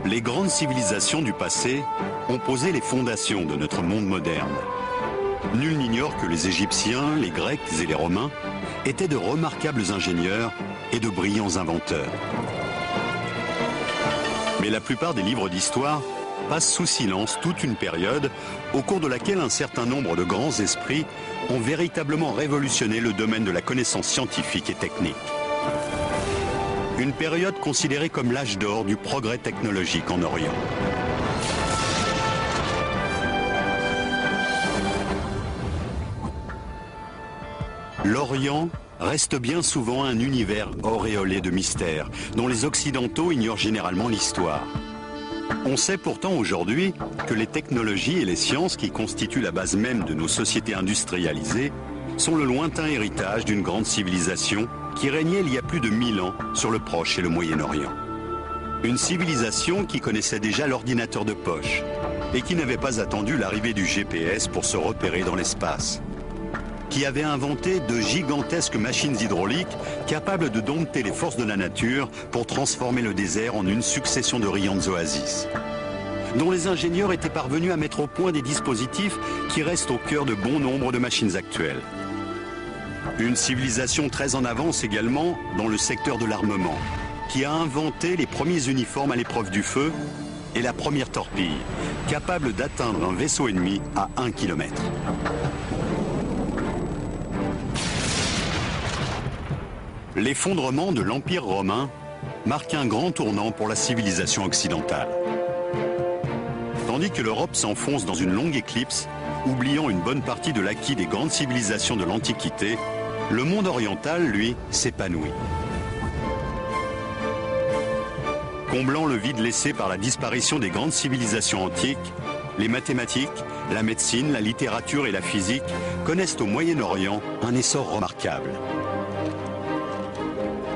Les grandes civilisations du passé ont posé les fondations de notre monde moderne. Nul n'ignore que les Égyptiens, les Grecs et les Romains étaient de remarquables ingénieurs et de brillants inventeurs. Mais la plupart des livres d'histoire passent sous silence toute une période au cours de laquelle un certain nombre de grands esprits ont véritablement révolutionné le domaine de la connaissance scientifique et technique. Une période considérée comme l'âge d'or du progrès technologique en Orient. L'Orient reste bien souvent un univers auréolé de mystères, dont les Occidentaux ignorent généralement l'histoire. On sait pourtant aujourd'hui que les technologies et les sciences qui constituent la base même de nos sociétés industrialisées sont le lointain héritage d'une grande civilisation qui régnait il y a plus de 1000 ans sur le Proche et le Moyen-Orient. Une civilisation qui connaissait déjà l'ordinateur de poche et qui n'avait pas attendu l'arrivée du GPS pour se repérer dans l'espace. Qui avait inventé de gigantesques machines hydrauliques capables de dompter les forces de la nature pour transformer le désert en une succession de riantes oasis. Dont les ingénieurs étaient parvenus à mettre au point des dispositifs qui restent au cœur de bon nombre de machines actuelles. Une civilisation très en avance également dans le secteur de l'armement, qui a inventé les premiers uniformes à l'épreuve du feu et la première torpille, capable d'atteindre un vaisseau ennemi à 1 km. L'effondrement de l'Empire romain marque un grand tournant pour la civilisation occidentale. Tandis que l'Europe s'enfonce dans une longue éclipse, oubliant une bonne partie de l'acquis des grandes civilisations de l'Antiquité, le monde oriental, lui, s'épanouit. Comblant le vide laissé par la disparition des grandes civilisations antiques, les mathématiques, la médecine, la littérature et la physique connaissent au Moyen-Orient un essor remarquable.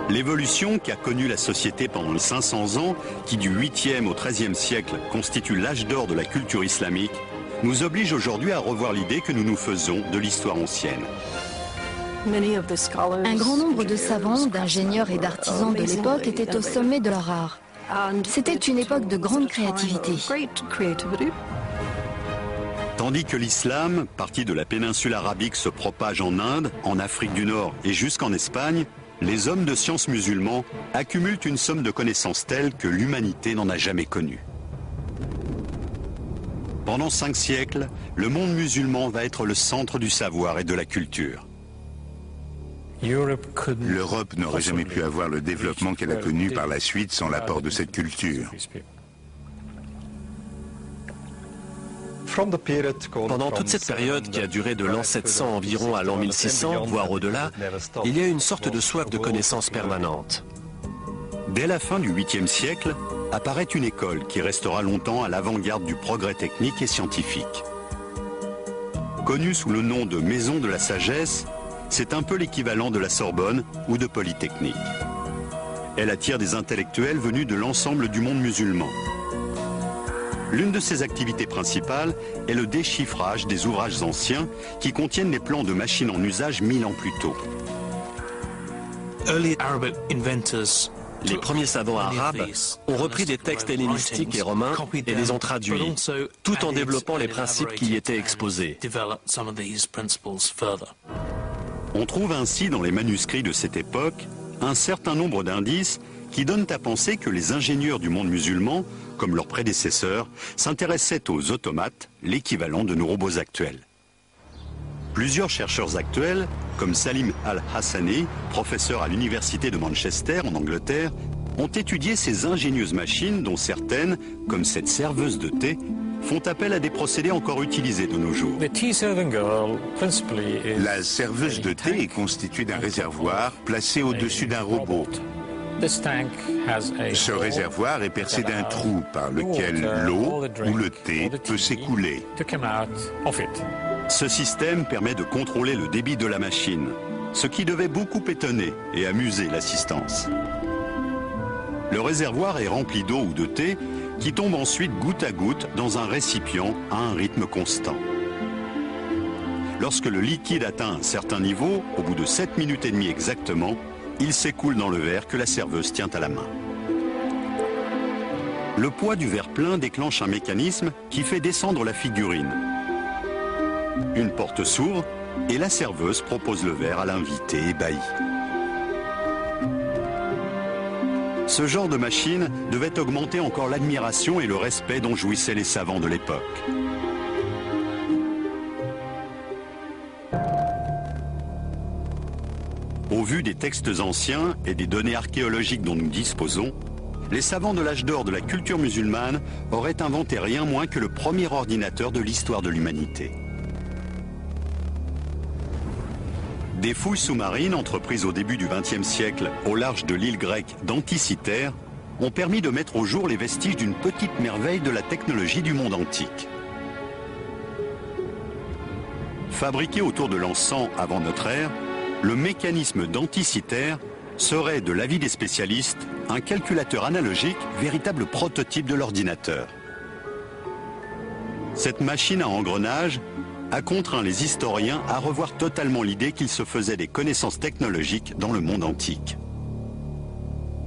L'évolution qu'a connue la société pendant les 500 ans, qui du 8e au 13e siècle constitue l'âge d'or de la culture islamique, nous oblige aujourd'hui à revoir l'idée que nous nous faisons de l'histoire ancienne. Un grand nombre de savants, d'ingénieurs et d'artisans de l'époque étaient au sommet de leur art. C'était une époque de grande créativité. Tandis que l'islam, parti de la péninsule arabique, se propage en Inde, en Afrique du Nord et jusqu'en Espagne, les hommes de science musulmans accumulent une somme de connaissances telles que l'humanité n'en a jamais connue. Pendant 5 siècles, le monde musulman va être le centre du savoir et de la culture. L'Europe n'aurait jamais pu avoir le développement qu'elle a connu par la suite sans l'apport de cette culture. Pendant toute cette période qui a duré de l'an 700 environ à l'an 1600, voire au-delà, il y a une sorte de soif de connaissance permanente. Dès la fin du 8e siècle, apparaît une école qui restera longtemps à l'avant-garde du progrès technique et scientifique. Connue sous le nom de Maison de la Sagesse, c'est un peu l'équivalent de la Sorbonne ou de Polytechnique. Elle attire des intellectuels venus de l'ensemble du monde musulman. L'une de ses activités principales est le déchiffrage des ouvrages anciens qui contiennent les plans de machines en usage 1000 ans plus tôt. Les premiers savants arabes ont repris des textes hellénistiques et romains et les ont traduits, tout en développant les principes qui y étaient exposés. On trouve ainsi dans les manuscrits de cette époque un certain nombre d'indices qui donnent à penser que les ingénieurs du monde musulman, comme leurs prédécesseurs, s'intéressaient aux automates, l'équivalent de nos robots actuels. Plusieurs chercheurs actuels, comme Salim Al-Hassani, professeur à l'université de Manchester en Angleterre, ont étudié ces ingénieuses machines dont certaines, comme cette serveuse de thé, font appel à des procédés encore utilisés de nos jours. La serveuse de thé est constituée d'un réservoir placé au-dessus d'un robot. Ce réservoir est percé d'un trou par lequel l'eau ou le thé peut s'écouler. Ce système permet de contrôler le débit de la machine, ce qui devait beaucoup étonner et amuser l'assistance. Le réservoir est rempli d'eau ou de thé qui tombe ensuite goutte à goutte dans un récipient à un rythme constant. Lorsque le liquide atteint un certain niveau, au bout de 7 minutes et demie exactement, il s'écoule dans le verre que la serveuse tient à la main. Le poids du verre plein déclenche un mécanisme qui fait descendre la figurine. Une porte s'ouvre et la serveuse propose le verre à l'invité ébahi. Ce genre de machine devait augmenter encore l'admiration et le respect dont jouissaient les savants de l'époque. Au vu des textes anciens et des données archéologiques dont nous disposons, les savants de l'âge d'or de la culture musulmane auraient inventé rien moins que le premier ordinateur de l'histoire de l'humanité. Des fouilles sous-marines entreprises au début du XXe siècle au large de l'île grecque d'Anticythère ont permis de mettre au jour les vestiges d'une petite merveille de la technologie du monde antique. Fabriqué autour de l'an 100 avant notre ère, le mécanisme d'Anticythère serait, de l'avis des spécialistes, un calculateur analogique, véritable prototype de l'ordinateur. Cette machine à engrenages a contraint les historiens à revoir totalement l'idée qu'ils se faisaient des connaissances technologiques dans le monde antique.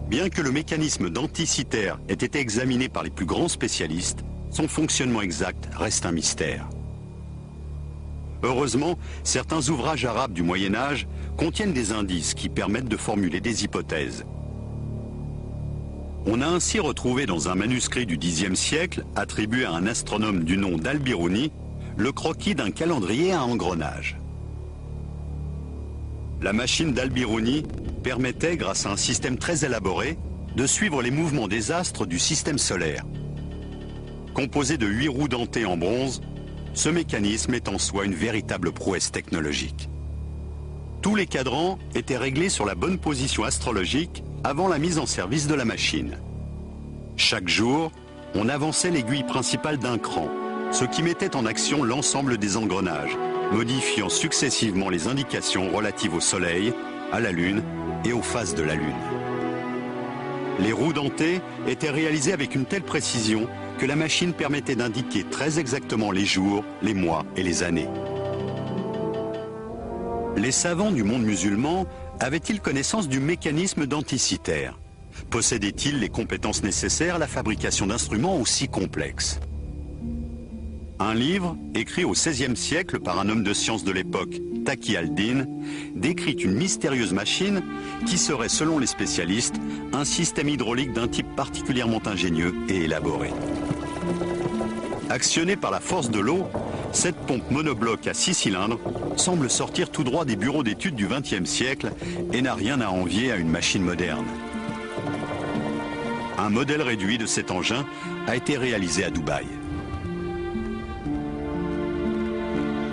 Bien que le mécanisme d'Anticythère ait été examiné par les plus grands spécialistes, son fonctionnement exact reste un mystère. Heureusement, certains ouvrages arabes du Moyen-Âge contiennent des indices qui permettent de formuler des hypothèses. On a ainsi retrouvé dans un manuscrit du Xe siècle, attribué à un astronome du nom d'Al-Biruni, le croquis d'un calendrier à engrenages. La machine d'Al-Biruni permettait, grâce à un système très élaboré, de suivre les mouvements des astres du système solaire. Composé de 8 roues dentées en bronze, ce mécanisme est en soi une véritable prouesse technologique. Tous les cadrans étaient réglés sur la bonne position astrologique avant la mise en service de la machine. Chaque jour, on avançait l'aiguille principale d'un cran, ce qui mettait en action l'ensemble des engrenages, modifiant successivement les indications relatives au Soleil, à la Lune et aux phases de la Lune. Les roues dentées étaient réalisées avec une telle précision que la machine permettait d'indiquer très exactement les jours, les mois et les années. Les savants du monde musulman avaient-ils connaissance du mécanisme d'Anticythère? Possédaient-ils les compétences nécessaires à la fabrication d'instruments aussi complexes? Un livre, écrit au XVIe siècle par un homme de science de l'époque, Taqi al-Din, décrit une mystérieuse machine qui serait, selon les spécialistes, un système hydraulique d'un type particulièrement ingénieux et élaboré. Actionnée par la force de l'eau, cette pompe monobloc à 6 cylindres semble sortir tout droit des bureaux d'études du XXe siècle et n'a rien à envier à une machine moderne. Un modèle réduit de cet engin a été réalisé à Dubaï.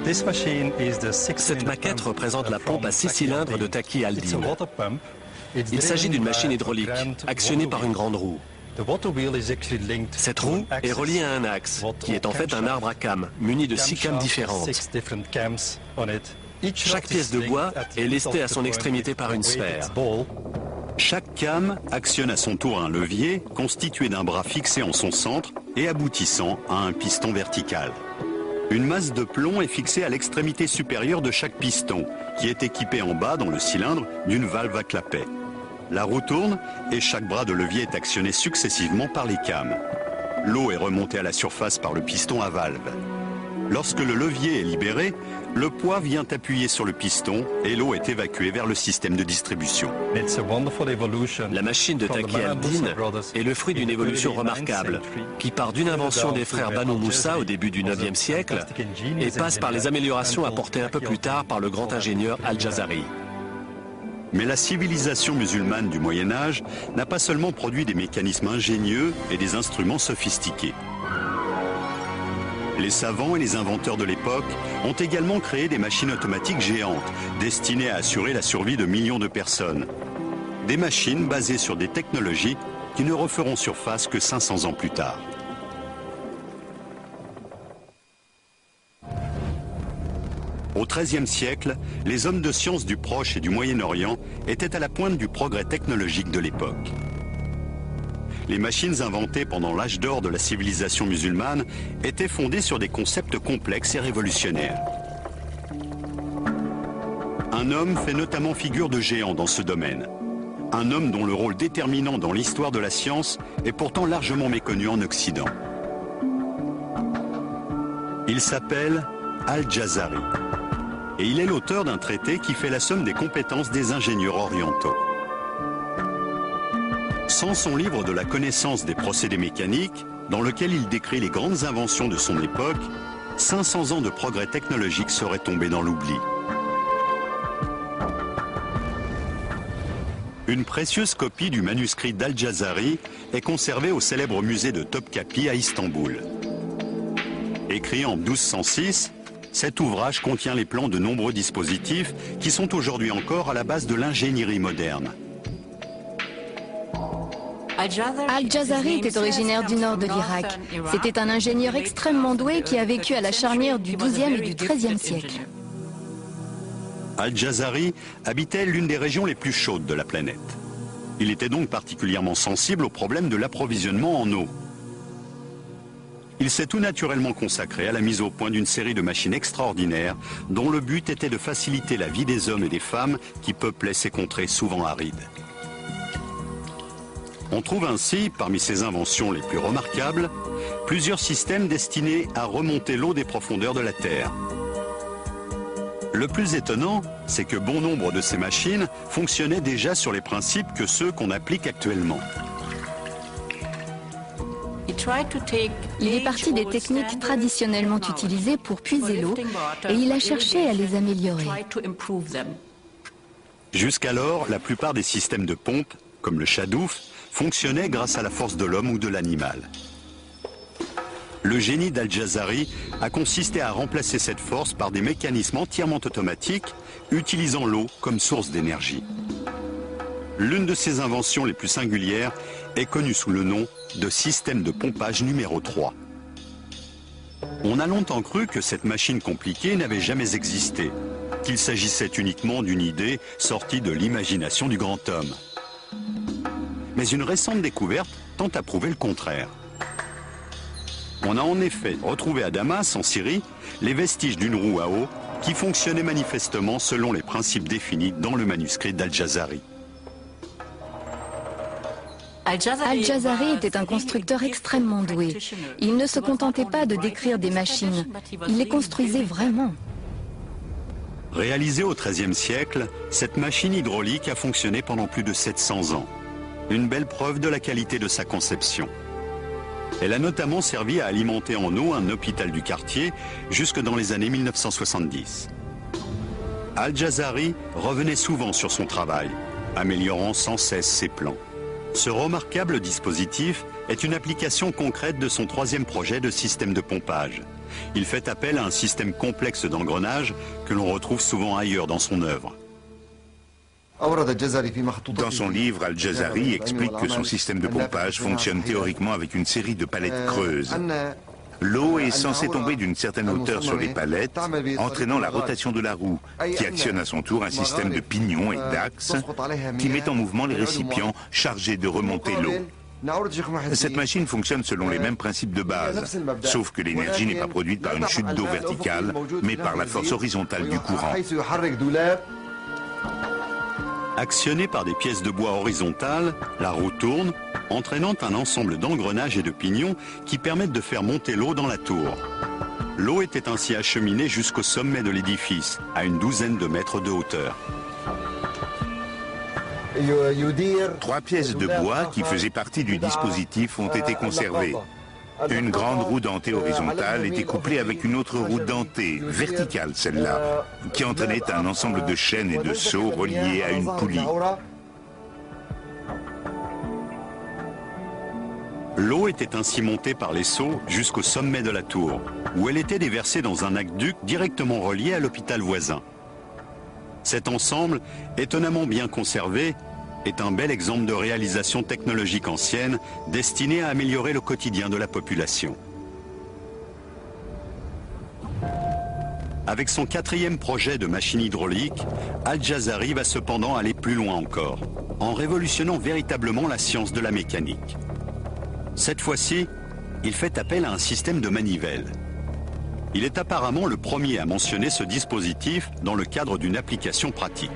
Cette maquette représente la pompe à 6 cylindres de Taqi al-Din. Il s'agit d'une machine hydraulique, actionnée par une grande roue. Cette roue est reliée à un axe, qui est en fait un arbre à cames, muni de 6 cames différentes. Chaque pièce de bois est lestée à son extrémité par une sphère. Chaque came actionne à son tour un levier constitué d'un bras fixé en son centre et aboutissant à un piston vertical. Une masse de plomb est fixée à l'extrémité supérieure de chaque piston, qui est équipé en bas, dans le cylindre, d'une valve à clapet. La roue tourne et chaque bras de levier est actionné successivement par les cames. L'eau est remontée à la surface par le piston à valve. Lorsque le levier est libéré, le poids vient appuyer sur le piston et l'eau est évacuée vers le système de distribution. La machine de Taqi al-Din est le fruit d'une évolution remarquable qui part d'une invention des frères Banu Moussa au début du IXe siècle et passe par les améliorations apportées un peu plus tard par le grand ingénieur Al-Jazari. Mais la civilisation musulmane du Moyen-Âge n'a pas seulement produit des mécanismes ingénieux et des instruments sophistiqués. Les savants et les inventeurs de l'époque ont également créé des machines automatiques géantes, destinées à assurer la survie de millions de personnes. Des machines basées sur des technologies qui ne referont surface que 500 ans plus tard. Au XIIIe siècle, les hommes de science du Proche et du Moyen-Orient étaient à la pointe du progrès technologique de l'époque. Les machines inventées pendant l'âge d'or de la civilisation musulmane étaient fondées sur des concepts complexes et révolutionnaires. Un homme fait notamment figure de géant dans ce domaine. un homme dont le rôle déterminant dans l'histoire de la science est pourtant largement méconnu en Occident. Il s'appelle Al-Jazari et il est l'auteur d'un traité qui fait la somme des compétences des ingénieurs orientaux. Sans son livre de la connaissance des procédés mécaniques, dans lequel il décrit les grandes inventions de son époque, 500 ans de progrès technologiques seraient tombés dans l'oubli. Une précieuse copie du manuscrit d'Al-Jazari est conservée au célèbre musée de Topkapi à Istanbul. Écrit en 1206, cet ouvrage contient les plans de nombreux dispositifs qui sont aujourd'hui encore à la base de l'ingénierie moderne. Al-Jazari était originaire du nord de l'Irak. C'était un ingénieur extrêmement doué qui a vécu à la charnière du XIIe et du XIIIe siècle. Al-Jazari habitait l'une des régions les plus chaudes de la planète. Il était donc particulièrement sensible au problème de l'approvisionnement en eau. Il s'est tout naturellement consacré à la mise au point d'une série de machines extraordinaires dont le but était de faciliter la vie des hommes et des femmes qui peuplaient ces contrées souvent arides. On trouve ainsi, parmi ses inventions les plus remarquables, plusieurs systèmes destinés à remonter l'eau des profondeurs de la Terre. Le plus étonnant, c'est que bon nombre de ces machines fonctionnaient déjà sur les principes que ceux qu'on applique actuellement. Il est parti des techniques traditionnellement utilisées pour puiser l'eau et il a cherché à les améliorer. Jusqu'alors, la plupart des systèmes de pompe, comme le chadouf, fonctionnaient grâce à la force de l'homme ou de l'animal. Le génie d'Al-Jazari a consisté à remplacer cette force par des mécanismes entièrement automatiques, utilisant l'eau comme source d'énergie. L'une de ses inventions les plus singulières est connue sous le nom de système de pompage numéro 3. On a longtemps cru que cette machine compliquée n'avait jamais existé, qu'il s'agissait uniquement d'une idée sortie de l'imagination du grand homme. Mais une récente découverte tente à prouver le contraire. On a en effet retrouvé à Damas, en Syrie, les vestiges d'une roue à eau qui fonctionnait manifestement selon les principes définis dans le manuscrit d'Al-Jazari. Al-Jazari était un constructeur extrêmement doué. Il ne se contentait pas de décrire des machines, il les construisait vraiment. Réalisée au XIIIe siècle, cette machine hydraulique a fonctionné pendant plus de 700 ans. Une belle preuve de la qualité de sa conception. Elle a notamment servi à alimenter en eau un hôpital du quartier jusque dans les années 1970. Al-Jazari revenait souvent sur son travail, améliorant sans cesse ses plans. Ce remarquable dispositif est une application concrète de son troisième projet de système de pompage. Il fait appel à un système complexe d'engrenage que l'on retrouve souvent ailleurs dans son œuvre. Dans son livre, Al-Jazari explique que son système de pompage fonctionne théoriquement avec une série de palettes creuses. L'eau est censée tomber d'une certaine hauteur sur les palettes, entraînant la rotation de la roue, qui actionne à son tour un système de pignons et d'axes qui met en mouvement les récipients chargés de remonter l'eau. Cette machine fonctionne selon les mêmes principes de base, sauf que l'énergie n'est pas produite par une chute d'eau verticale, mais par la force horizontale du courant. Actionnée par des pièces de bois horizontales, la roue tourne, entraînant un ensemble d'engrenages et de pignons qui permettent de faire monter l'eau dans la tour. L'eau était ainsi acheminée jusqu'au sommet de l'édifice, à une douzaine de mètres de hauteur. 3 pièces de bois qui faisaient partie du dispositif ont été conservées. Une grande roue dentée horizontale était couplée avec une autre roue dentée, verticale celle-là, qui entraînait un ensemble de chaînes et de seaux reliés à une poulie. L'eau était ainsi montée par les seaux jusqu'au sommet de la tour, où elle était déversée dans un aqueduc directement relié à l'hôpital voisin. Cet ensemble, étonnamment bien conservé, est un bel exemple de réalisation technologique ancienne destinée à améliorer le quotidien de la population. Avec son 4e projet de machine hydraulique, Al-Jazari va cependant aller plus loin encore, en révolutionnant véritablement la science de la mécanique. Cette fois-ci, il fait appel à un système de manivelle. Il est apparemment le premier à mentionner ce dispositif dans le cadre d'une application pratique.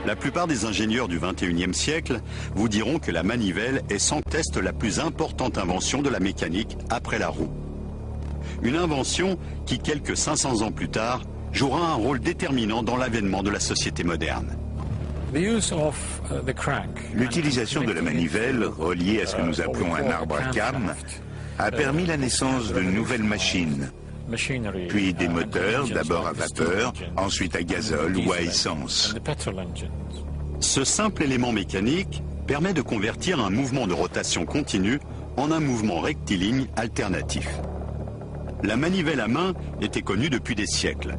La plupart des ingénieurs du XXIe siècle vous diront que la manivelle est sans test la plus importante invention de la mécanique après la roue. Une invention qui, quelques 500 ans plus tard, jouera un rôle déterminant dans l'avènement de la société moderne. L'utilisation de la manivelle, reliée à ce que nous appelons un arbre à cames, a permis la naissance de nouvelles machines, puis des moteurs, d'abord à vapeur, ensuite à gazole ou à essence. Ce simple élément mécanique permet de convertir un mouvement de rotation continue en un mouvement rectiligne alternatif. La manivelle à main était connue depuis des siècles.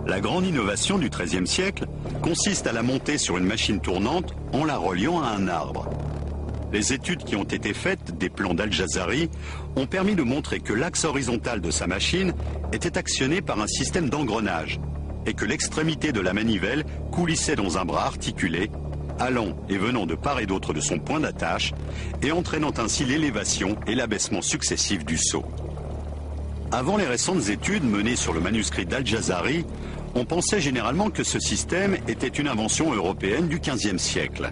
La grande innovation du XIIIe siècle consiste à la monter sur une machine tournante en la reliant à un arbre. Les études qui ont été faites des plans d'Al-Jazari ont permis de montrer que l'axe horizontal de sa machine était actionné par un système d'engrenage et que l'extrémité de la manivelle coulissait dans un bras articulé, allant et venant de part et d'autre de son point d'attache et entraînant ainsi l'élévation et l'abaissement successifs du seau. Avant les récentes études menées sur le manuscrit d'Al-Jazari, on pensait généralement que ce système était une invention européenne du XVe siècle.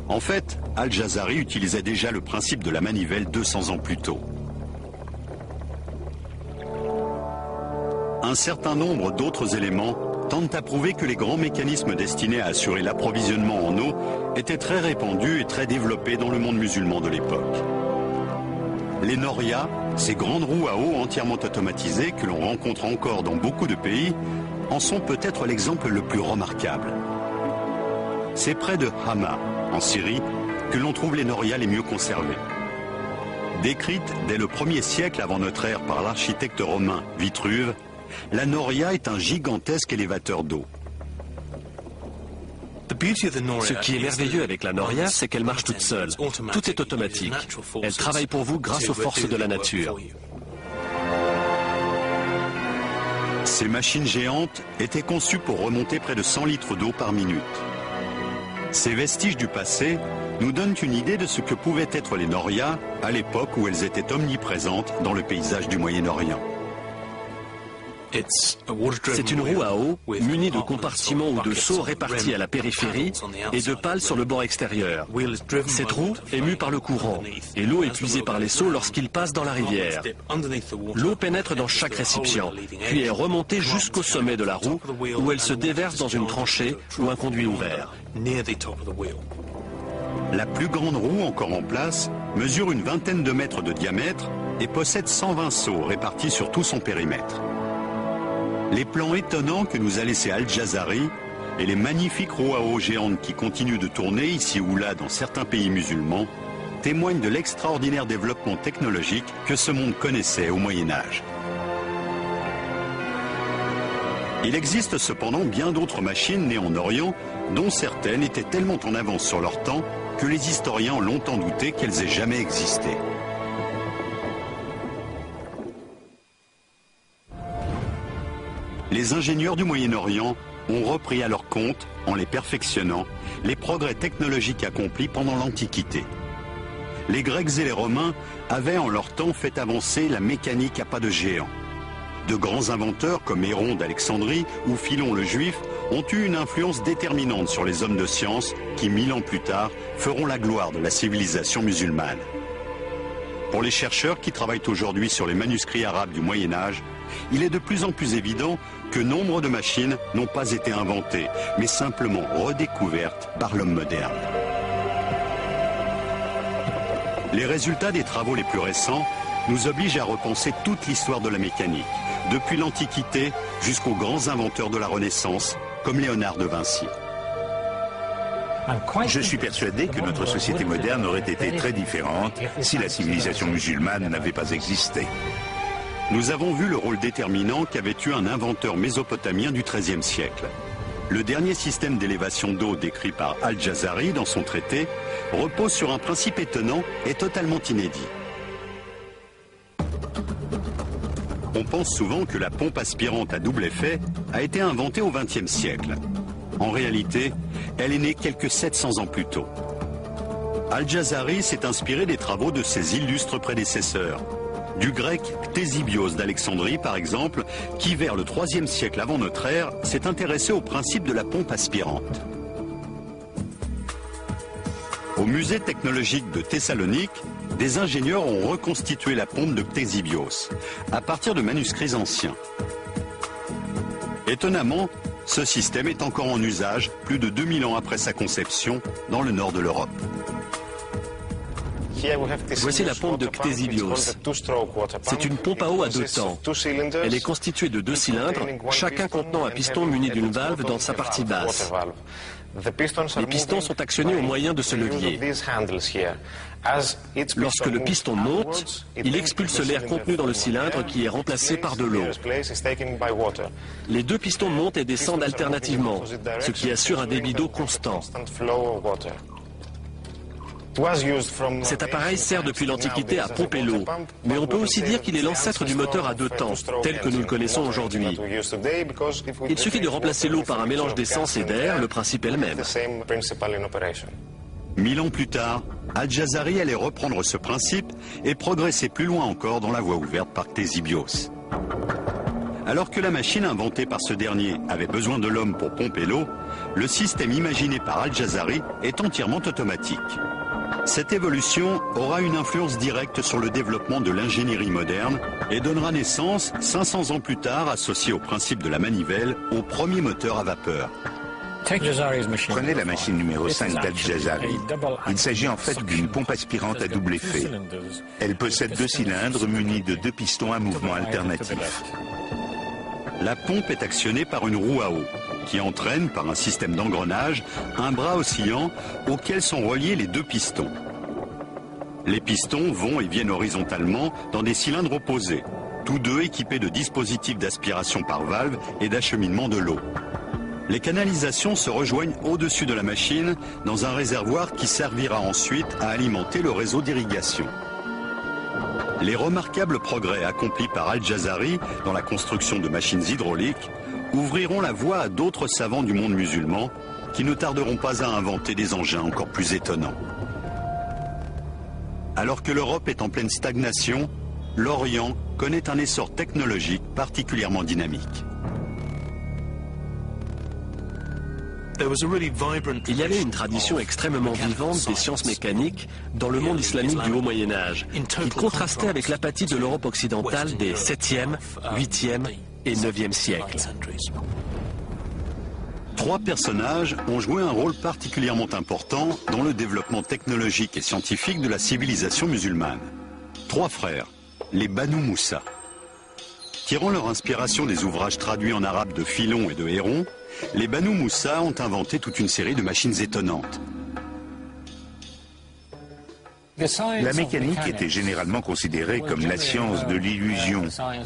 En fait, Al-Jazari utilisait déjà le principe de la manivelle 200 ans plus tôt. Un certain nombre d'autres éléments tentent à prouver que les grands mécanismes destinés à assurer l'approvisionnement en eau étaient très répandus et très développés dans le monde musulman de l'époque. Les norias, ces grandes roues à eau entièrement automatisées que l'on rencontre encore dans beaucoup de pays, en sont peut-être l'exemple le plus remarquable. C'est près de Hama, en Syrie, que l'on trouve les norias les mieux conservées. Décrite dès le 1er siècle avant notre ère par l'architecte romain Vitruve, la noria est un gigantesque élévateur d'eau. Ce qui est merveilleux avec la noria, c'est qu'elle marche toute seule. Tout est automatique. Elle travaille pour vous grâce aux forces de la nature. Ces machines géantes étaient conçues pour remonter près de 100 litres d'eau par minute. Ces vestiges du passé nous donnent une idée de ce que pouvaient être les norias à l'époque où elles étaient omniprésentes dans le paysage du Moyen-Orient. C'est une roue à eau munie de compartiments ou de seaux répartis à la périphérie et de pales sur le bord extérieur. Cette roue est mue par le courant et l'eau est puisée par les seaux lorsqu'ils passent dans la rivière. L'eau pénètre dans chaque récipient, puis est remontée jusqu'au sommet de la roue où elle se déverse dans une tranchée ou un conduit ouvert. La plus grande roue encore en place mesure une vingtaine de mètres de diamètre et possède 120 seaux répartis sur tout son périmètre. Les plans étonnants que nous a laissés Al-Jazari et les magnifiques roues à eau géantes qui continuent de tourner ici ou là dans certains pays musulmans témoignent de l'extraordinaire développement technologique que ce monde connaissait au Moyen-Âge. Il existe cependant bien d'autres machines nées en Orient dont certaines étaient tellement en avance sur leur temps que les historiens ont longtemps douté qu'elles aient jamais existé. Les ingénieurs du Moyen-Orient ont repris à leur compte, en les perfectionnant, les progrès technologiques accomplis pendant l'Antiquité. Les Grecs et les Romains avaient en leur temps fait avancer la mécanique à pas de géant. De grands inventeurs comme Héron d'Alexandrie ou Philon le Juif ont eu une influence déterminante sur les hommes de science qui, 1000 ans plus tard, feront la gloire de la civilisation musulmane. Pour les chercheurs qui travaillent aujourd'hui sur les manuscrits arabes du Moyen-Âge, il est de plus en plus évident que nombre de machines n'ont pas été inventées, mais simplement redécouvertes par l'homme moderne. Les résultats des travaux les plus récents nous obligent à repenser toute l'histoire de la mécanique, depuis l'Antiquité jusqu'aux grands inventeurs de la Renaissance, comme Léonard de Vinci. Je suis persuadé que notre société moderne aurait été très différente si la civilisation musulmane n'avait pas existé. Nous avons vu le rôle déterminant qu'avait eu un inventeur mésopotamien du XIIIe siècle. Le dernier système d'élévation d'eau décrit par Al-Jazari dans son traité repose sur un principe étonnant et totalement inédit. On pense souvent que la pompe aspirante à double effet a été inventée au XXe siècle. En réalité, elle est née quelques 700 ans plus tôt. Al-Jazari s'est inspiré des travaux de ses illustres prédécesseurs, du grec Ctésibios d'Alexandrie par exemple, qui vers le IIIe siècle avant notre ère s'est intéressé au principe de la pompe aspirante. Au musée technologique de Thessalonique, des ingénieurs ont reconstitué la pompe de Ctésibios à partir de manuscrits anciens. Étonnamment, ce système est encore en usage plus de 2000 ans après sa conception dans le nord de l'Europe. Voici la pompe de Ctésibios. C'est une pompe à eau à 2 temps. Elle est constituée de 2 cylindres, chacun contenant un piston muni d'une valve dans sa partie basse. Les pistons sont actionnés au moyen de ce levier. Lorsque le piston monte, il expulse l'air contenu dans le cylindre qui est remplacé par de l'eau. Les 2 pistons montent et descendent alternativement, ce qui assure un débit d'eau constant. Cet appareil sert depuis l'Antiquité à pomper l'eau, mais on peut aussi dire qu'il est l'ancêtre du moteur à 2 temps, tel que nous le connaissons aujourd'hui. Il suffit de remplacer l'eau par un mélange d'essence et d'air, le principe est le même. 1000 ans plus tard, Al-Jazari allait reprendre ce principe et progresser plus loin encore dans la voie ouverte par Ctésibios. Alors que la machine inventée par ce dernier avait besoin de l'homme pour pomper l'eau, le système imaginé par Al-Jazari est entièrement automatique. Cette évolution aura une influence directe sur le développement de l'ingénierie moderne et donnera naissance, 500 ans plus tard, associé au principe de la manivelle, au premier moteur à vapeur. Prenez la machine numéro 5 d'Al-Jazari. Il s'agit en fait d'une pompe aspirante à double effet. Elle possède 2 cylindres munis de 2 pistons à mouvement alternatif. La pompe est actionnée par une roue à eau, qui entraîne par un système d'engrenage un bras oscillant auquel sont reliés les 2 pistons. Les pistons vont et viennent horizontalement dans des cylindres opposés, tous 2 équipés de dispositifs d'aspiration par valve et d'acheminement de l'eau. Les canalisations se rejoignent au-dessus de la machine dans un réservoir qui servira ensuite à alimenter le réseau d'irrigation. Les remarquables progrès accomplis par Al-Jazari dans la construction de machines hydrauliques ouvriront la voie à d'autres savants du monde musulman qui ne tarderont pas à inventer des engins encore plus étonnants. Alors que l'Europe est en pleine stagnation, l'Orient connaît un essor technologique particulièrement dynamique. Il y avait une tradition extrêmement vivante des sciences mécaniques dans le monde islamique du Haut Moyen-Âge, qui contrastait avec l'apathie de l'Europe occidentale des 7e, 8e et 9e siècles. 3 personnages ont joué un rôle particulièrement important dans le développement technologique et scientifique de la civilisation musulmane. 3 frères, les Banu Moussa. Tirant leur inspiration des ouvrages traduits en arabe de Philon et de Héron, les Banu Moussa ont inventé toute une série de machines étonnantes. La mécanique était généralement considérée comme la science de l'illusion,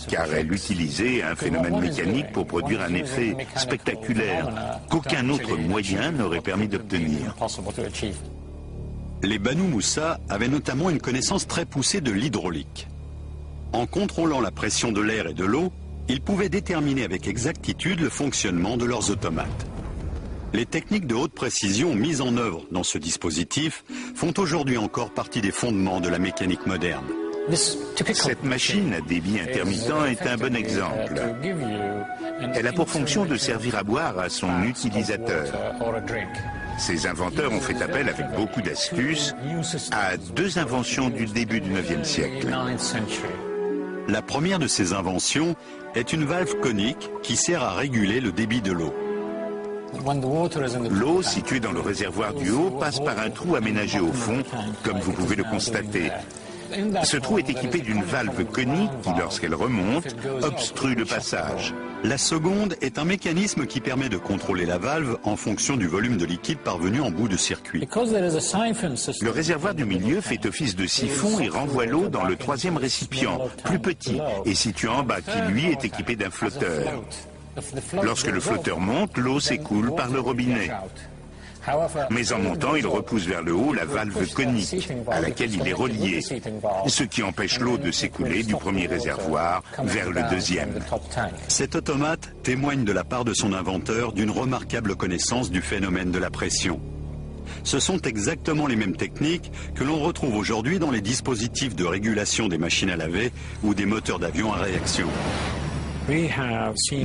car elle utilisait un phénomène mécanique pour produire un effet spectaculaire qu'aucun autre moyen n'aurait permis d'obtenir. Les Banu Moussa avaient notamment une connaissance très poussée de l'hydraulique. En contrôlant la pression de l'air et de l'eau, ils pouvaient déterminer avec exactitude le fonctionnement de leurs automates. Les techniques de haute précision mises en œuvre dans ce dispositif font aujourd'hui encore partie des fondements de la mécanique moderne. Cette machine à débit intermittent est un bon exemple. Elle a pour fonction de servir à boire à son utilisateur. Ces inventeurs ont fait appel avec beaucoup d'astuces à 2 inventions du début du IXe siècle. La première de ces inventions est une valve conique qui sert à réguler le débit de l'eau. L'eau située dans le réservoir du haut passe par un trou aménagé au fond, comme vous pouvez le constater. Ce trou est équipé d'une valve conique qui, lorsqu'elle remonte, obstrue le passage. La seconde est un mécanisme qui permet de contrôler la valve en fonction du volume de liquide parvenu en bout de circuit. Le réservoir du milieu fait office de siphon et renvoie l'eau dans le 3e récipient, plus petit, et situé en bas, qui lui est équipé d'un flotteur. Lorsque le flotteur monte, l'eau s'écoule par le robinet. Mais en montant, il repousse vers le haut la valve conique à laquelle il est relié, ce qui empêche l'eau de s'écouler du premier réservoir vers le 2e. Cet automate témoigne de la part de son inventeur d'une remarquable connaissance du phénomène de la pression. Ce sont exactement les mêmes techniques que l'on retrouve aujourd'hui dans les dispositifs de régulation des machines à laver ou des moteurs d'avion à réaction.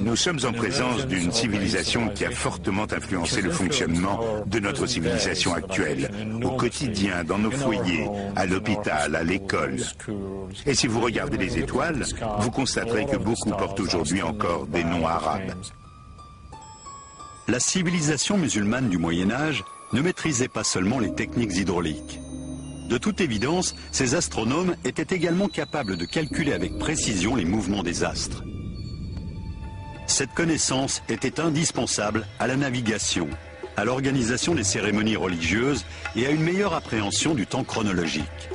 Nous sommes en présence d'une civilisation qui a fortement influencé le fonctionnement de notre civilisation actuelle, au quotidien, dans nos foyers, à l'hôpital, à l'école. Et si vous regardez les étoiles, vous constaterez que beaucoup portent aujourd'hui encore des noms arabes. La civilisation musulmane du Moyen-Âge ne maîtrisait pas seulement les techniques hydrauliques. De toute évidence, ces astronomes étaient également capables de calculer avec précision les mouvements des astres. Cette connaissance était indispensable à la navigation, à l'organisation des cérémonies religieuses et à une meilleure appréhension du temps chronologique.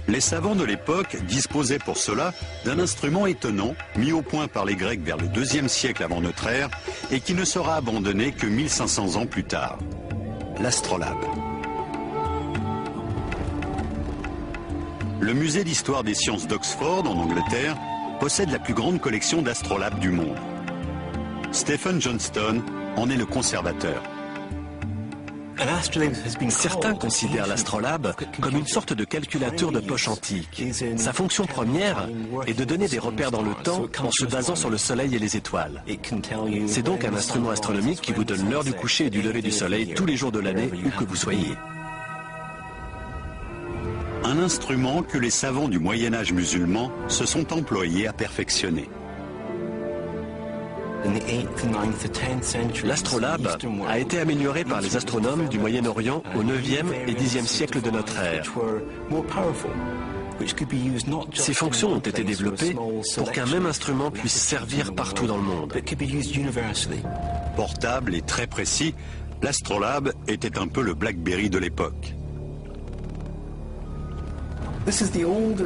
Les savants de l'époque disposaient pour cela d'un instrument étonnant, mis au point par les Grecs vers le IIe siècle avant notre ère, et qui ne sera abandonné que 1500 ans plus tard, l'astrolabe. Le musée d'histoire des sciences d'Oxford, en Angleterre, possède la plus grande collection d'astrolabes du monde. Stephen Johnston en est le conservateur. Certains considèrent l'astrolabe comme une sorte de calculateur de poche antique. Sa fonction première est de donner des repères dans le temps en se basant sur le soleil et les étoiles. C'est donc un instrument astronomique qui vous donne l'heure du coucher et du lever du soleil tous les jours de l'année, où que vous soyez. Un instrument que les savants du Moyen-Âge musulman se sont employés à perfectionner. L'astrolabe a été amélioré par les astronomes du Moyen-Orient au 9e et 10e siècle de notre ère. Ces fonctions ont été développées pour qu'un même instrument puisse servir partout dans le monde. Portable et très précis, l'astrolabe était un peu le BlackBerry de l'époque.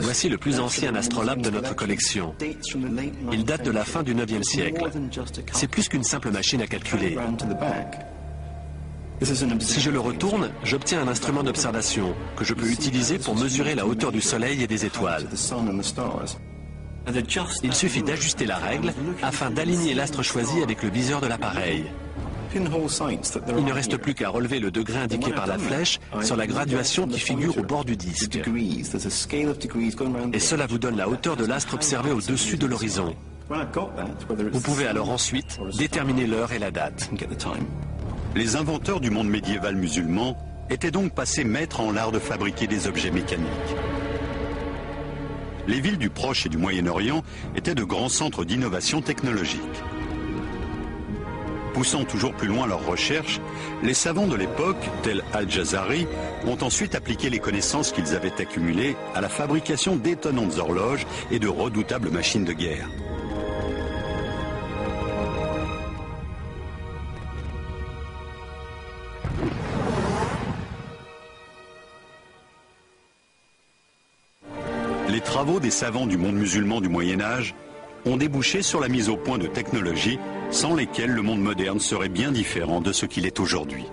Voici le plus ancien astrolabe de notre collection. Il date de la fin du 9e siècle. C'est plus qu'une simple machine à calculer. Si je le retourne, j'obtiens un instrument d'observation que je peux utiliser pour mesurer la hauteur du soleil et des étoiles. Il suffit d'ajuster la règle afin d'aligner l'astre choisi avec le viseur de l'appareil. Il ne reste plus qu'à relever le degré indiqué par la flèche sur la graduation qui figure au bord du disque. Et cela vous donne la hauteur de l'astre observé au-dessus de l'horizon. Vous pouvez alors ensuite déterminer l'heure et la date. Les inventeurs du monde médiéval musulman étaient donc passés maîtres en l'art de fabriquer des objets mécaniques. Les villes du Proche et du Moyen-Orient étaient de grands centres d'innovation technologique. Poussant toujours plus loin leurs recherches, les savants de l'époque, tels Al-Jazari, ont ensuite appliqué les connaissances qu'ils avaient accumulées à la fabrication d'étonnantes horloges et de redoutables machines de guerre. Les travaux des savants du monde musulman du Moyen-Âge ont débouché sur la mise au point de technologies sans lesquelles le monde moderne serait bien différent de ce qu'il est aujourd'hui.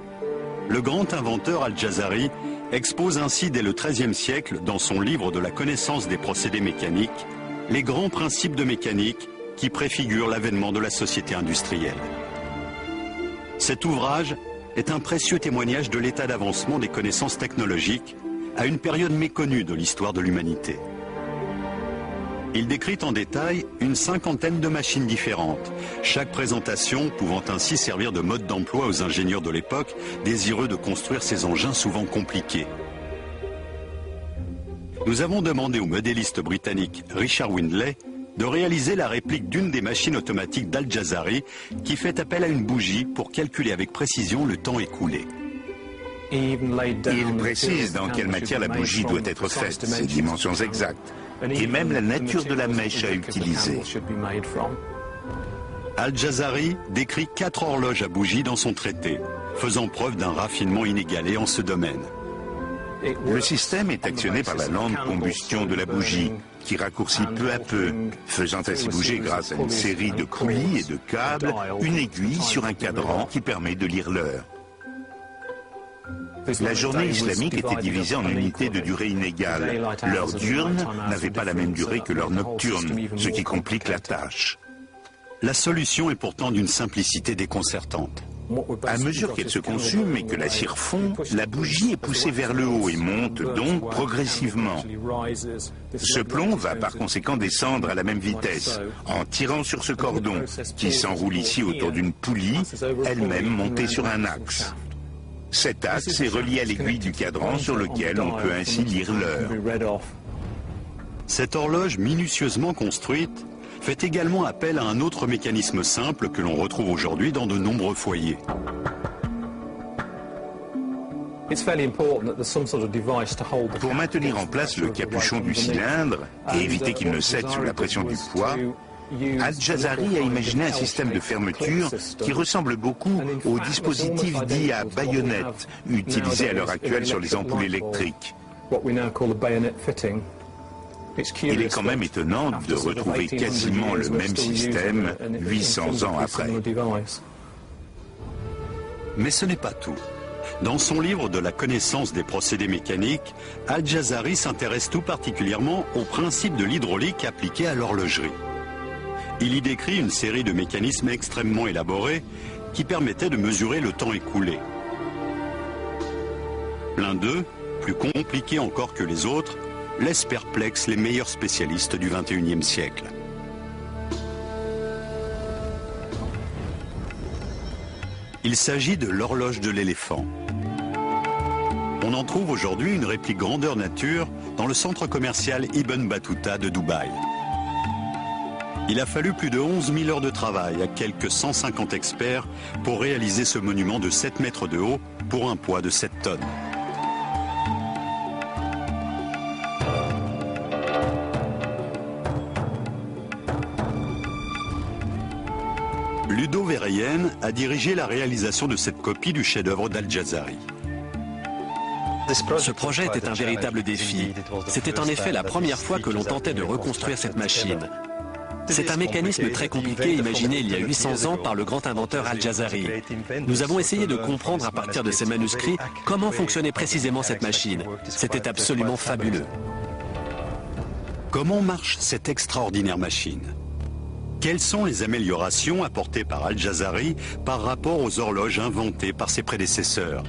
Le grand inventeur Al-Jazari expose ainsi dès le XIIIe siècle, dans son livre de la connaissance des procédés mécaniques, les grands principes de mécanique qui préfigurent l'avènement de la société industrielle. Cet ouvrage est un précieux témoignage de l'état d'avancement des connaissances technologiques à une période méconnue de l'histoire de l'humanité. Il décrit en détail une cinquantaine de machines différentes, chaque présentation pouvant ainsi servir de mode d'emploi aux ingénieurs de l'époque désireux de construire ces engins souvent compliqués. Nous avons demandé au modéliste britannique Richard Windley de réaliser la réplique d'une des machines automatiques d'Al-Jazari qui fait appel à une bougie pour calculer avec précision le temps écoulé. Il précise dans quelle matière la bougie doit être faite, ses dimensions exactes, et même la nature de la mèche à utiliser. Al-Jazari décrit 4 horloges à bougie dans son traité, faisant preuve d'un raffinement inégalé en ce domaine. Le système est actionné par la lente combustion de la bougie, qui raccourcit peu à peu, faisant ainsi bouger grâce à une série de poulies et de câbles, une aiguille sur un cadran qui permet de lire l'heure. La journée islamique était divisée en unités de durée inégale. L'heure diurne n'avait pas la même durée que l'heure nocturne, ce qui complique la tâche. La solution est pourtant d'une simplicité déconcertante. À mesure qu'elle se consume et que la cire fond, la bougie est poussée vers le haut et monte donc progressivement. Ce plomb va par conséquent descendre à la même vitesse, en tirant sur ce cordon, qui s'enroule ici autour d'une poulie, elle-même montée sur un axe. Cet axe est relié à l'aiguille du cadran sur lequel on peut ainsi lire l'heure. Cette horloge minutieusement construite fait également appel à un autre mécanisme simple que l'on retrouve aujourd'hui dans de nombreux foyers. Pour maintenir en place le capuchon du cylindre et éviter qu'il ne cède sous la pression du poids, Al-Jazari a imaginé un système de fermeture qui ressemble beaucoup au dispositif dit à baïonnette, utilisé à l'heure actuelle sur les ampoules électriques. Il est quand même étonnant de retrouver quasiment le même système 800 ans après. Mais ce n'est pas tout. Dans son livre de la connaissance des procédés mécaniques, Al-Jazari s'intéresse tout particulièrement au principe de l'hydraulique appliqué à l'horlogerie. Il y décrit une série de mécanismes extrêmement élaborés qui permettaient de mesurer le temps écoulé. L'un d'eux, plus compliqué encore que les autres, laisse perplexes les meilleurs spécialistes du XXIe siècle. Il s'agit de l'horloge de l'éléphant. On en trouve aujourd'hui une réplique grandeur nature dans le centre commercial Ibn Battuta de Dubaï. Il a fallu plus de 11 000 heures de travail à quelques 150 experts pour réaliser ce monument de 7 mètres de haut pour un poids de 7 tonnes. Ludo Verheyen a dirigé la réalisation de cette copie du chef-d'œuvre d'Al-Jazari. Ce projet était un véritable défi. C'était en effet la première fois que l'on tentait de reconstruire cette machine. C'est un mécanisme très compliqué imaginé il y a 800 ans par le grand inventeur Al-Jazari. Nous avons essayé de comprendre à partir de ces manuscrits comment fonctionnait précisément cette machine. C'était absolument fabuleux. Comment marche cette extraordinaire machine ? Quelles sont les améliorations apportées par Al-Jazari par rapport aux horloges inventées par ses prédécesseurs ?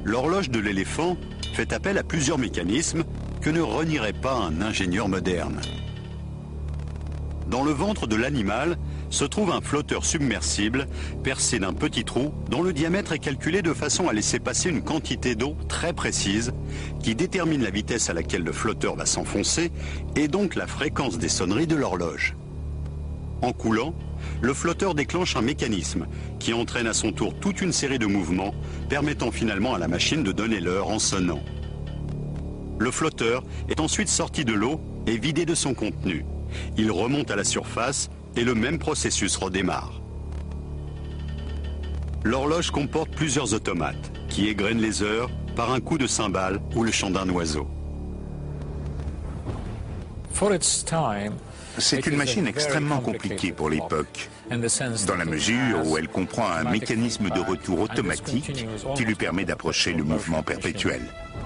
L'horloge de l'éléphant fait appel à plusieurs mécanismes que ne renierait pas un ingénieur moderne. Dans le ventre de l'animal se trouve un flotteur submersible percé d'un petit trou dont le diamètre est calculé de façon à laisser passer une quantité d'eau très précise qui détermine la vitesse à laquelle le flotteur va s'enfoncer et donc la fréquence des sonneries de l'horloge. En coulant, le flotteur déclenche un mécanisme qui entraîne à son tour toute une série de mouvements permettant finalement à la machine de donner l'heure en sonnant. Le flotteur est ensuite sorti de l'eau et vidé de son contenu. Il remonte à la surface et le même processus redémarre. L'horloge comporte plusieurs automates qui égrènent les heures par un coup de cymbale ou le chant d'un oiseau. C'est une machine extrêmement compliquée pour l'époque, dans la mesure où elle comprend un mécanisme de retour automatique qui lui permet d'approcher le mouvement perpétuel.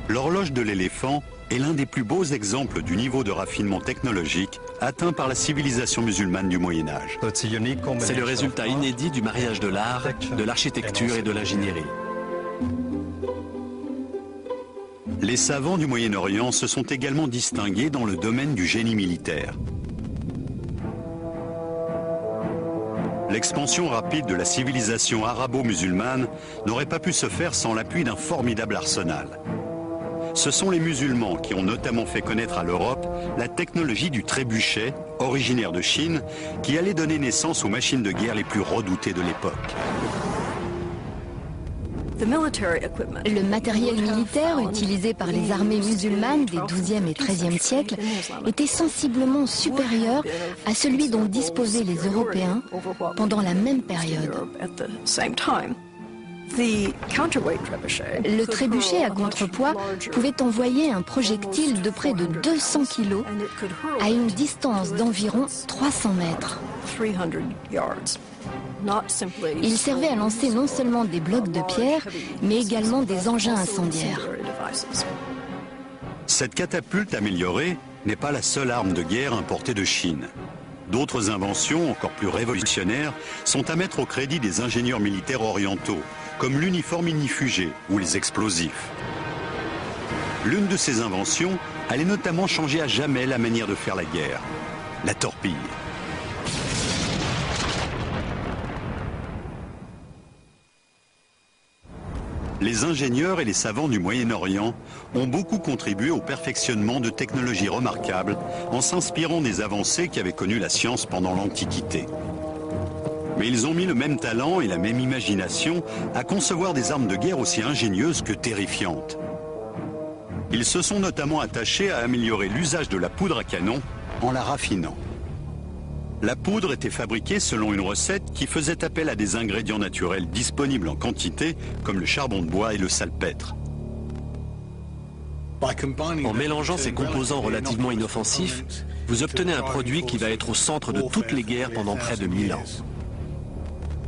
L'horloge de l'éléphant est l'un des plus beaux exemples du niveau de raffinement technologique atteint par la civilisation musulmane du Moyen-Âge. C'est le résultat inédit du mariage de l'art, de l'architecture et de l'ingénierie. Les savants du Moyen-Orient se sont également distingués dans le domaine du génie militaire. L'expansion rapide de la civilisation arabo-musulmane n'aurait pas pu se faire sans l'appui d'un formidable arsenal. Ce sont les musulmans qui ont notamment fait connaître à l'Europe la technologie du trébuchet, originaire de Chine, qui allait donner naissance aux machines de guerre les plus redoutées de l'époque. Le matériel militaire utilisé par les armées musulmanes des XIIe et XIIIe siècles était sensiblement supérieur à celui dont disposaient les Européens pendant la même période. Le trébuchet à contrepoids pouvait envoyer un projectile de près de 200 kg à une distance d'environ 300 mètres. Il servait à lancer non seulement des blocs de pierre, mais également des engins incendiaires. Cette catapulte améliorée n'est pas la seule arme de guerre importée de Chine. D'autres inventions, encore plus révolutionnaires, sont à mettre au crédit des ingénieurs militaires orientaux, comme l'uniforme ignifugé ou les explosifs. L'une de ces inventions allait notamment changer à jamais la manière de faire la guerre, la torpille. Les ingénieurs et les savants du Moyen-Orient ont beaucoup contribué au perfectionnement de technologies remarquables en s'inspirant des avancées qu'avait connues la science pendant l'Antiquité. Mais ils ont mis le même talent et la même imagination à concevoir des armes de guerre aussi ingénieuses que terrifiantes. Ils se sont notamment attachés à améliorer l'usage de la poudre à canon en la raffinant. La poudre était fabriquée selon une recette qui faisait appel à des ingrédients naturels disponibles en quantité, comme le charbon de bois et le salpêtre. En mélangeant ces composants relativement inoffensifs, vous obtenez un produit qui va être au centre de toutes les guerres pendant près de 1000 ans.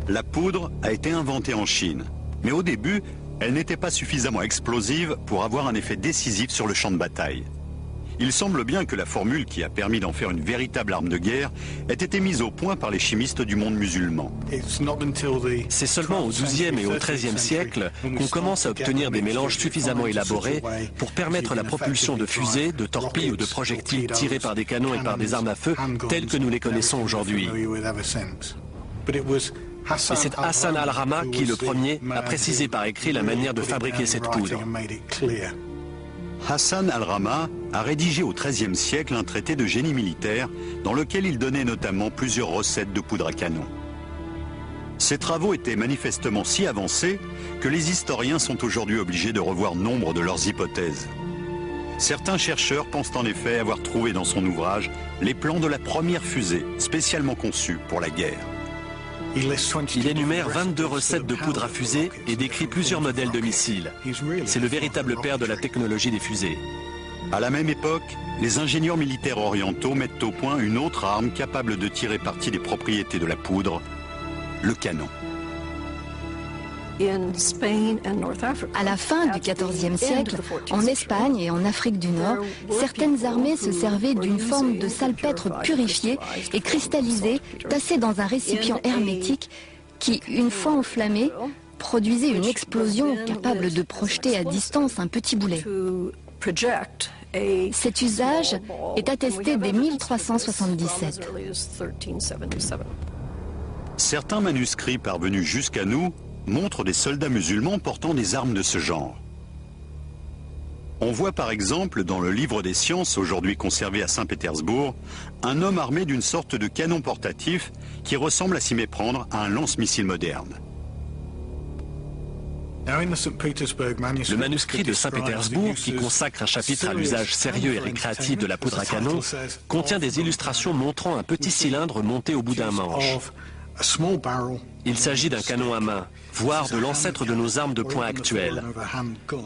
La poudre a été inventée en Chine, mais au début, elle n'était pas suffisamment explosive pour avoir un effet décisif sur le champ de bataille. Il semble bien que la formule qui a permis d'en faire une véritable arme de guerre ait été mise au point par les chimistes du monde musulman. C'est seulement au XIIe et au XIIIe siècle qu'on commence à obtenir des mélanges suffisamment élaborés pour permettre la propulsion de fusées, de torpilles ou de projectiles tirés par des canons et par des armes à feu telles que nous les connaissons aujourd'hui. Et c'est Hassan al-Rama qui, le premier, a précisé par écrit la manière de fabriquer cette poudre. Hassan al-Rama a rédigé au XIIIe siècle un traité de génie militaire dans lequel il donnait notamment plusieurs recettes de poudre à canon. Ces travaux étaient manifestement si avancés que les historiens sont aujourd'hui obligés de revoir nombre de leurs hypothèses. Certains chercheurs pensent en effet avoir trouvé dans son ouvrage les plans de la première fusée spécialement conçue pour la guerre. Il énumère 22 recettes de poudre à fusée et décrit plusieurs modèles de missiles. C'est le véritable père de la technologie des fusées. À la même époque, les ingénieurs militaires orientaux mettent au point une autre arme capable de tirer parti des propriétés de la poudre, le canon. À la fin du XIVe siècle, en Espagne et en Afrique du Nord, certaines armées se servaient d'une forme de salpêtre purifié et cristallisé, tassé dans un récipient hermétique qui, une fois enflammé, produisait une explosion capable de projeter à distance un petit boulet. Cet usage est attesté dès 1377. Certains manuscrits parvenus jusqu'à nous montrent des soldats musulmans portant des armes de ce genre. On voit par exemple dans le livre des sciences, aujourd'hui conservé à Saint-Pétersbourg, un homme armé d'une sorte de canon portatif qui ressemble à s'y méprendre à un lance-missile moderne. Le manuscrit de Saint-Pétersbourg, qui consacre un chapitre à l'usage sérieux et récréatif de la poudre à canon, contient des illustrations montrant un petit cylindre monté au bout d'un manche. Il s'agit d'un canon à main, voire de l'ancêtre de nos armes de poing actuelles.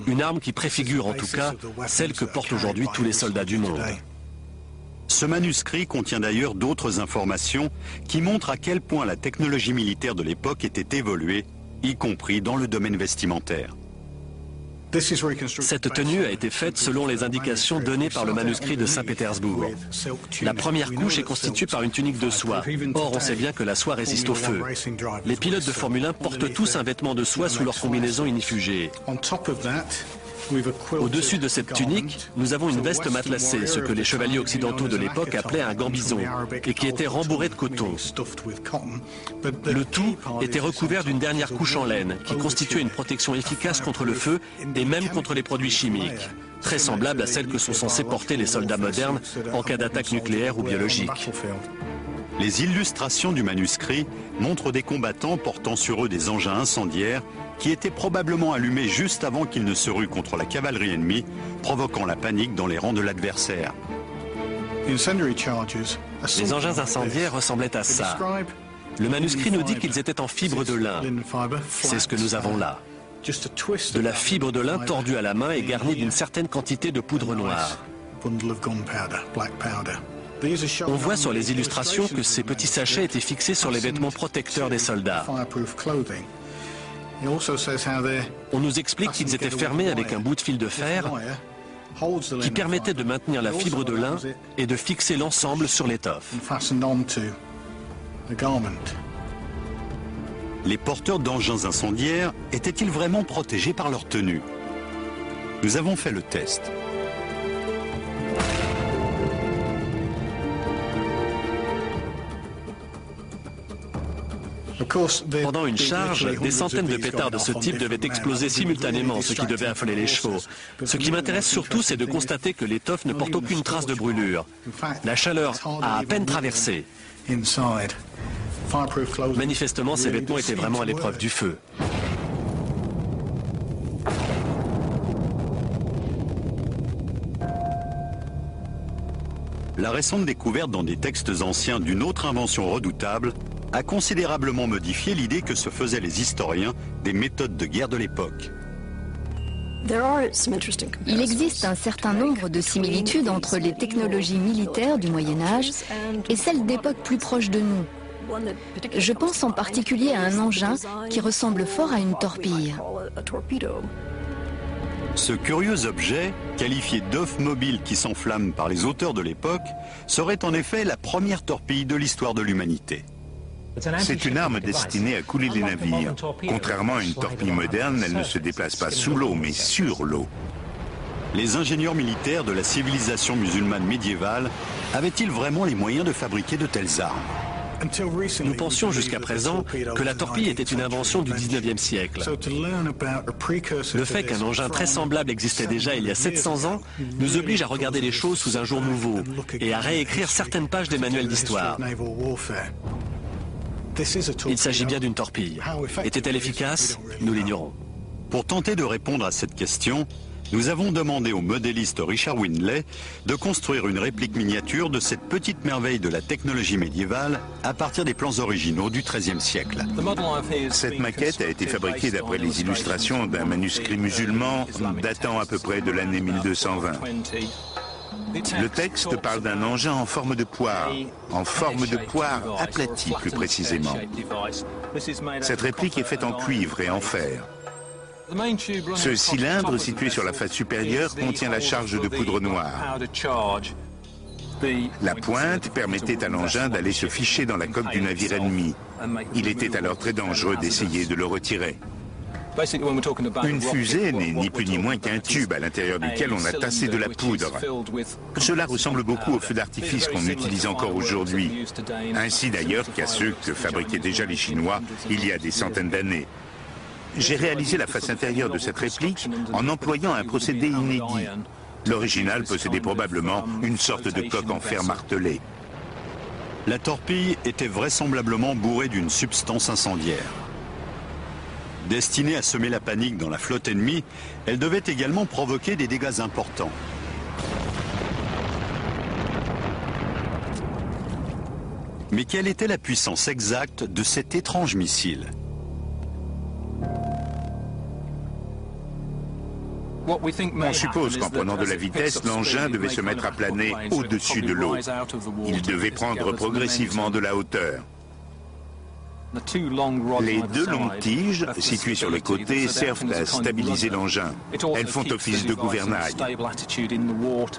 Une arme qui préfigure en tout cas celle que portent aujourd'hui tous les soldats du monde. Ce manuscrit contient d'ailleurs d'autres informations qui montrent à quel point la technologie militaire de l'époque était évoluée, y compris dans le domaine vestimentaire. Cette tenue a été faite selon les indications données par le manuscrit de Saint-Pétersbourg. La première couche est constituée par une tunique de soie. Or, on sait bien que la soie résiste au feu. Les pilotes de Formule 1 portent tous un vêtement de soie sous leur combinaison ignifugée. Au-dessus de cette tunique, nous avons une veste matelassée, ce que les chevaliers occidentaux de l'époque appelaient un gambison, et qui était rembourré de coton. Le tout était recouvert d'une dernière couche en laine, qui constituait une protection efficace contre le feu et même contre les produits chimiques, très semblable à celle que sont censés porter les soldats modernes en cas d'attaque nucléaire ou biologique. Les illustrations du manuscrit montrent des combattants portant sur eux des engins incendiaires qui étaient probablement allumés juste avant qu'ils ne se ruent contre la cavalerie ennemie, provoquant la panique dans les rangs de l'adversaire. Les engins incendiaires ressemblaient à ça. Le manuscrit nous dit qu'ils étaient en fibre de lin. C'est ce que nous avons là. De la fibre de lin tordue à la main et garnie d'une certaine quantité de poudre noire. On voit sur les illustrations que ces petits sachets étaient fixés sur les vêtements protecteurs des soldats. On nous explique qu'ils étaient fermés avec un bout de fil de fer qui permettait de maintenir la fibre de lin et de fixer l'ensemble sur l'étoffe. Les porteurs d'engins incendiaires étaient-ils vraiment protégés par leur tenue? Nous avons fait le test. Pendant une charge, des centaines de pétards de ce type devaient exploser simultanément, ce qui devait affoler les chevaux. Ce qui m'intéresse surtout, c'est de constater que l'étoffe ne porte aucune trace de brûlure. La chaleur a à peine traversé. Manifestement, ces vêtements étaient vraiment à l'épreuve du feu. La récente découverte dans des textes anciens d'une autre invention redoutable a considérablement modifié l'idée que se faisaient les historiens des méthodes de guerre de l'époque. Il existe un certain nombre de similitudes entre les technologies militaires du Moyen-Âge et celles d'époques plus proches de nous. Je pense en particulier à un engin qui ressemble fort à une torpille. Ce curieux objet, qualifié d'œuf mobile qui s'enflamme par les auteurs de l'époque, serait en effet la première torpille de l'histoire de l'humanité. C'est une arme destinée à couler les navires. Contrairement à une torpille moderne, elle ne se déplace pas sous l'eau, mais sur l'eau. Les ingénieurs militaires de la civilisation musulmane médiévale avaient-ils vraiment les moyens de fabriquer de telles armes? Nous pensions jusqu'à présent que la torpille était une invention du 19e siècle. Le fait qu'un engin très semblable existait déjà il y a 700 ans nous oblige à regarder les choses sous un jour nouveau et à réécrire certaines pages des manuels d'histoire. Il s'agit bien d'une torpille. Était-elle efficace? Nous l'ignorons. Pour tenter de répondre à cette question, nous avons demandé au modéliste Richard Windley de construire une réplique miniature de cette petite merveille de la technologie médiévale à partir des plans originaux du XIIIe siècle. Cette maquette a été fabriquée d'après les illustrations d'un manuscrit musulman datant à peu près de l'année 1220. Le texte parle d'un engin en forme de poire aplatie plus précisément. Cette réplique est faite en cuivre et en fer. Ce cylindre situé sur la face supérieure contient la charge de poudre noire. La pointe permettait à l'engin d'aller se ficher dans la coque du navire ennemi. Il était alors très dangereux d'essayer de le retirer. Une fusée n'est ni plus ni moins qu'un tube à l'intérieur duquel on a tassé de la poudre. Cela ressemble beaucoup aux feux d'artifice qu'on utilise encore aujourd'hui, ainsi d'ailleurs qu'à ceux que fabriquaient déjà les Chinois il y a des centaines d'années. J'ai réalisé la face intérieure de cette réplique en employant un procédé inédit. L'original possédait probablement une sorte de coque en fer martelé. La torpille était vraisemblablement bourrée d'une substance incendiaire. Destinée à semer la panique dans la flotte ennemie, elle devait également provoquer des dégâts importants. Mais quelle était la puissance exacte de cet étrange missile? On suppose qu'en prenant de la vitesse, l'engin devait se mettre à planer au-dessus de l'eau. Il devait prendre progressivement de la hauteur. Les deux longues tiges, situées sur les côtés, servent à stabiliser l'engin. Elles font office de gouvernail.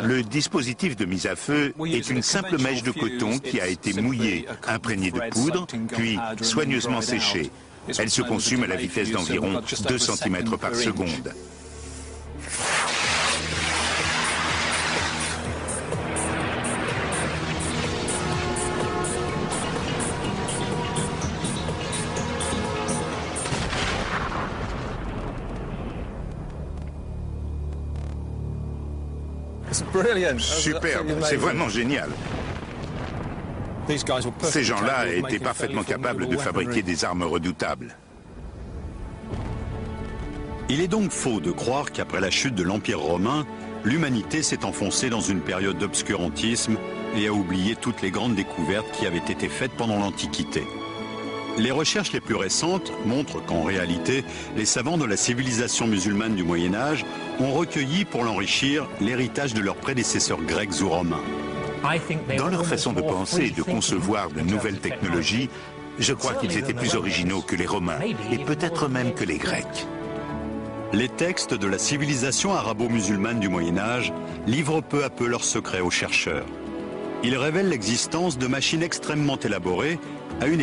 Le dispositif de mise à feu est une simple mèche de coton qui a été mouillée, imprégnée de poudre, puis soigneusement séchée. Elle se consume à la vitesse d'environ 2 cm par seconde. Superbe, c'est vraiment génial. Ces gens-là étaient parfaitement capables de fabriquer des armes redoutables. Il est donc faux de croire qu'après la chute de l'Empire romain, l'humanité s'est enfoncée dans une période d'obscurantisme et a oublié toutes les grandes découvertes qui avaient été faites pendant l'Antiquité. Les recherches les plus récentes montrent qu'en réalité, les savants de la civilisation musulmane du Moyen-Âge ont recueilli pour l'enrichir l'héritage de leurs prédécesseurs grecs ou romains. Dans leur façon de penser et de concevoir de nouvelles technologies, je crois qu'ils étaient plus originaux que les Romains et peut-être même que les Grecs. Les textes de la civilisation arabo-musulmane du Moyen-Âge livrent peu à peu leurs secrets aux chercheurs. Ils révèlent l'existence de machines extrêmement élaborées à une